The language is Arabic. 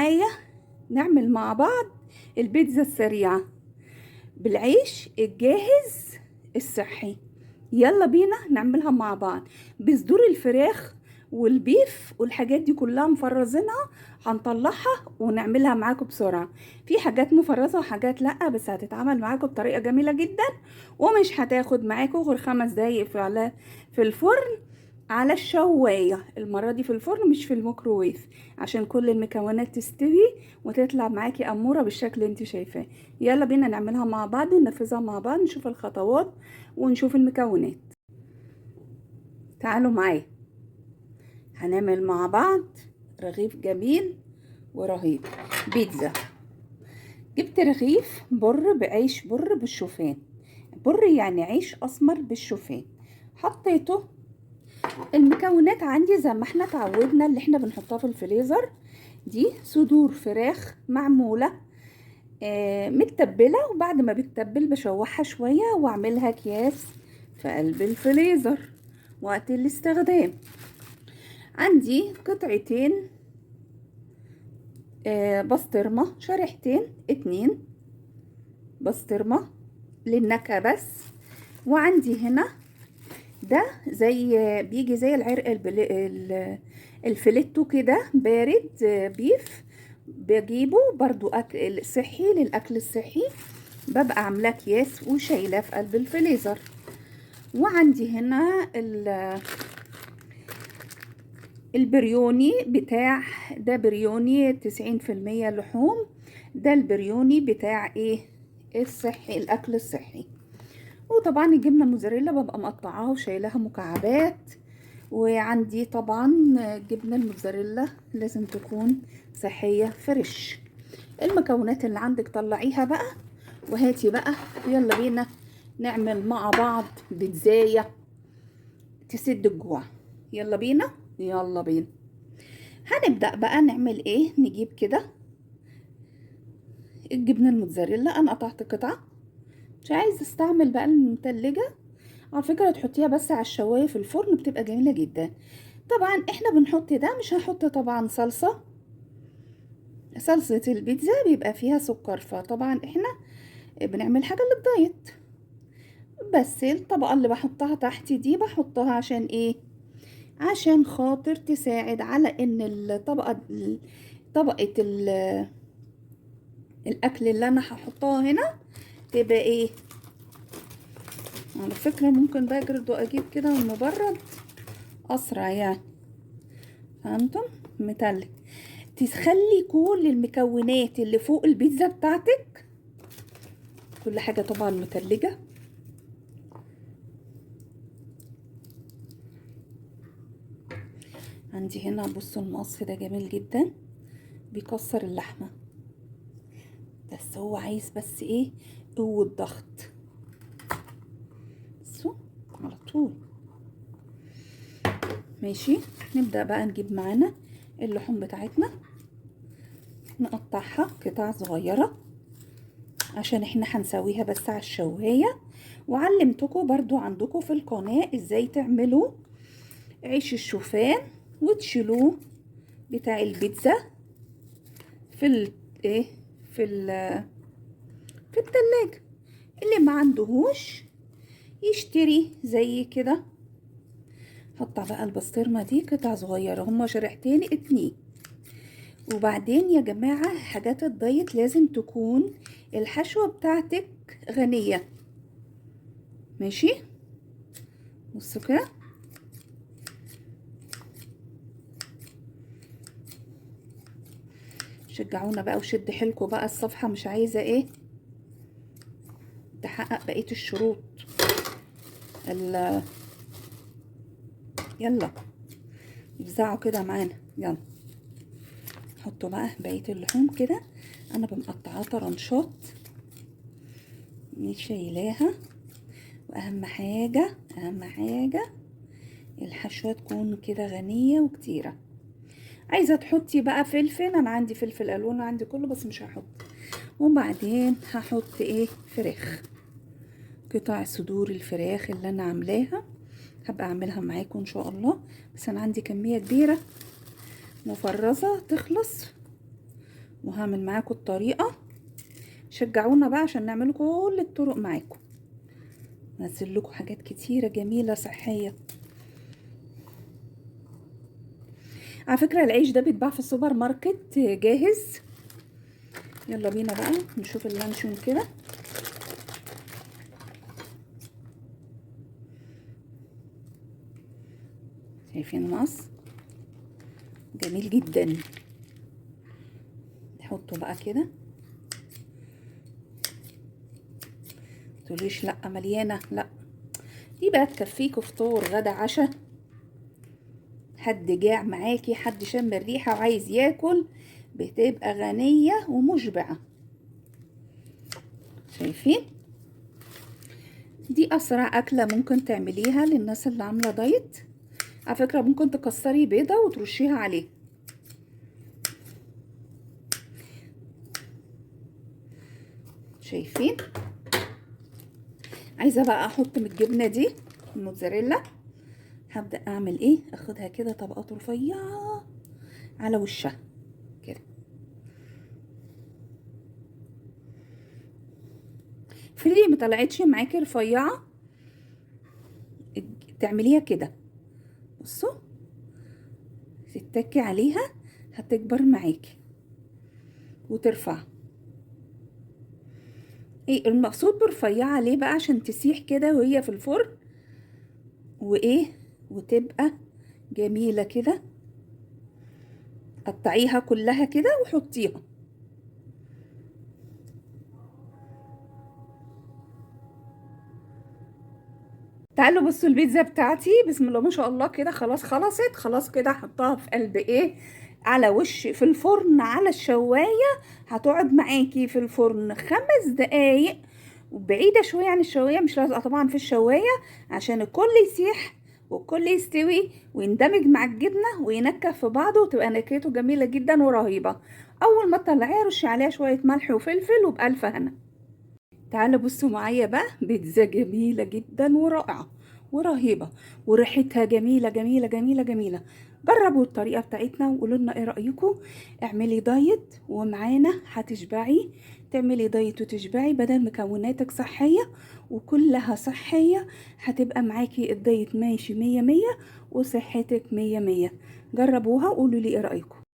معايا نعمل مع بعض البيتزا السريعة بالعيش الجاهز الصحي. يلا بينا نعملها مع بعض بصدور الفراخ والبيف والحاجات دي كلها مفرزينها. هنطلعها ونعملها معاكم بسرعة. في حاجات مفرزة وحاجات لأ، بس هتتعمل معاكم بطريقة جميلة جدا ومش هتاخد معاكم غير 5 دقايق في الفرن على الشواية. المرة دي في الفرن مش في الميكروويف، عشان كل المكونات تستوي وتطلع معاكي أمورة بالشكل اللي انت شايفاه. يلا بينا نعملها مع بعض وننفذها مع بعض، نشوف الخطوات ونشوف المكونات. تعالوا معايا هنعمل مع بعض رغيف جميل ورهيب بيتزا. جبت رغيف بر بعيش بر بالشوفان. بر يعني عيش اسمر بالشوفان. حطيته. المكونات عندي زي ما احنا اتعودنا اللي احنا بنحطها في الفريزر. دي صدور فراخ معمولة متبلة، وبعد ما بتتبل بشوحها شوية واعملها اكياس في قلب الفريزر وقت الاستخدام. عندي قطعتين بسطرمة، شريحتين 2 بسطرمة للنكهة بس. وعندي هنا ده بيجي زي العرق الفليتو كده بارد بيف، بجيبه برضو اكل صحي للاكل الصحي، ببقى عاملاه اكياس وشايلاه في قلب الفريزر. وعندي هنا البريوني بتاع ده، بريوني 90% لحوم. ده البريوني بتاع ايه الصحي، الاكل الصحي. وطبعا الجبنه الموزاريلا ببقى مقطعاها وشايلاها مكعبات. وعندي طبعا جبنه الموزاريلا لازم تكون صحيه فريش. المكونات اللي عندك طلعيها بقى وهاتي بقى. يلا بينا نعمل مع بعض بيتزايه تسد الجوع. يلا بينا يلا بينا. هنبدأ بقى نعمل ايه. نجيب كده الجبنة الموتزاريلا، انا قطعت قطعة، مش عايز استعمل بقى المتلجة. على فكرة تحطيها بس على الشواية في الفرن بتبقى جميلة جدا. طبعا احنا بنحط ده، مش هنحط طبعا صلصة البيتزا بيبقى فيها سكر، فطبعا احنا بنعمل حاجة للدايت. بس الطبقة اللي بحطها تحت دي بحطها عشان ايه؟ عشان خاطر تساعد على ان طبقة الاكل اللي انا هحطها هنا تبقى ايه. على فكرة ممكن بقى برضو اجيب كده من مبرد اسرع يعني. فهمتم؟ متلج. تخلي كل المكونات اللي فوق البيتزا بتاعتك كل حاجة طبعا متلجة. عندي هنا بصوا المقص ده جميل جدا، بيكسر اللحمة، بس هو عايز بس ايه قوة ضغط. بصوا على طول. ماشي. نبدأ بقى نجيب معانا اللحوم بتاعتنا، نقطعها قطع صغيرة عشان احنا هنسويها بس على الشواية. وعلمتكم برضو عندكم في القناة ازاي تعملوا عيش الشوفان وتشيلوه بتاع البيتزا في ايه في ال في التلاجة. اللي ما عندهوش يشتري زي كده. حط بقى البسطرمة دي قطع صغيرة، هما شريحتين 2. وبعدين يا جماعة حاجات الدايت لازم تكون الحشوة بتاعتك غنية. ماشي. بصوا كده. شجعونا بقى وشد حيلكوا بقى، الصفحة مش عايزة ايه تحقق بقية الشروط. يلا افزعوا كده معانا. يلا حطوا بقى بقية اللحوم كده. انا بمقطعاها طرنشات مش شايلاها. واهم حاجة الحشوة تكون كده غنية وكتيرة. عايزة تحطي بقى فلفل، انا عندي فلفل الوان عندي كله بس مش هحط. وبعدين هحط ايه فراخ، قطع صدور الفراخ اللي انا عاملاها. هبقى اعملها معاكم ان شاء الله، بس انا عندي كمية كبيرة مفرزة تخلص وهعمل معاكم الطريقة. شجعونا بقى عشان نعمل كل الطرق معاكم، نزل لكم حاجات كتيرة جميلة صحية. على فكرة العيش ده بيتباع في السوبر ماركت جاهز. يلا بينا بقى نشوف اللانشون كده. شايفين المقص جميل جدا. نحطه بقى كده، متقوليش لا مليانة، لا دي بقى تكفيكوا فطور غدا عشاء. حد جاع معاكي، حد شم الريحة وعايز ياكل، بتبقى غنية ومشبعة. شايفين؟ دي اسرع اكلة ممكن تعمليها للناس اللي عاملة دايت. على فكرة ممكن تكسري بيضة وترشيها عليه. شايفين؟ عايزة بقى احط من الجبنة دي الموتزاريلا. هبدأ اعمل ايه، اخدها كده طبقات رفيعة على وشها كده. افرضي ما طلعتش معاكي رفيعة تعمليها كده، بصوا تتكي عليها هتكبر معاكي وترفع. ايه المقصود برفيعة ليه بقى؟ عشان تسيح كده وهي في الفرن، وايه وتبقى جميلة كده. قطعيها كلها كده وحطيها. تعالوا بصوا البيتزا بتاعتي، بسم الله ما شاء الله كده خلاص خلصت. خلاص كده هحطها في قلب ايه، على وش في الفرن على الشواية. هتقعد معاكي في الفرن 5 دقايق، وبعيدة شوية عن الشواية، مش لازقة طبعا في الشواية، عشان الكل يسيح والكل يستوي ويندمج مع الجبنة وينكف في بعضه، وتبقى نكهته جميلة جدا ورهيبة. اول ما تطلعيها رشي عليها شوية ملح وفلفل وبألف هنا. تعالوا بصوا معايا بقى، بيتزا جميلة جدا ورائعة ورهيبة، وريحتها جميلة جميلة جميلة جميلة. جربوا الطريقة بتاعتنا وقولوا لنا ايه رأيكم. اعملي دايت ومعانا هتشبعي. تعملي دايت وتشبعي بدل مكوناتك صحية وكلها صحية. هتبقى معاكي الدايت ماشي 100 100 وصحتك 100 100. جربوها وقولوا لي ايه رأيكم.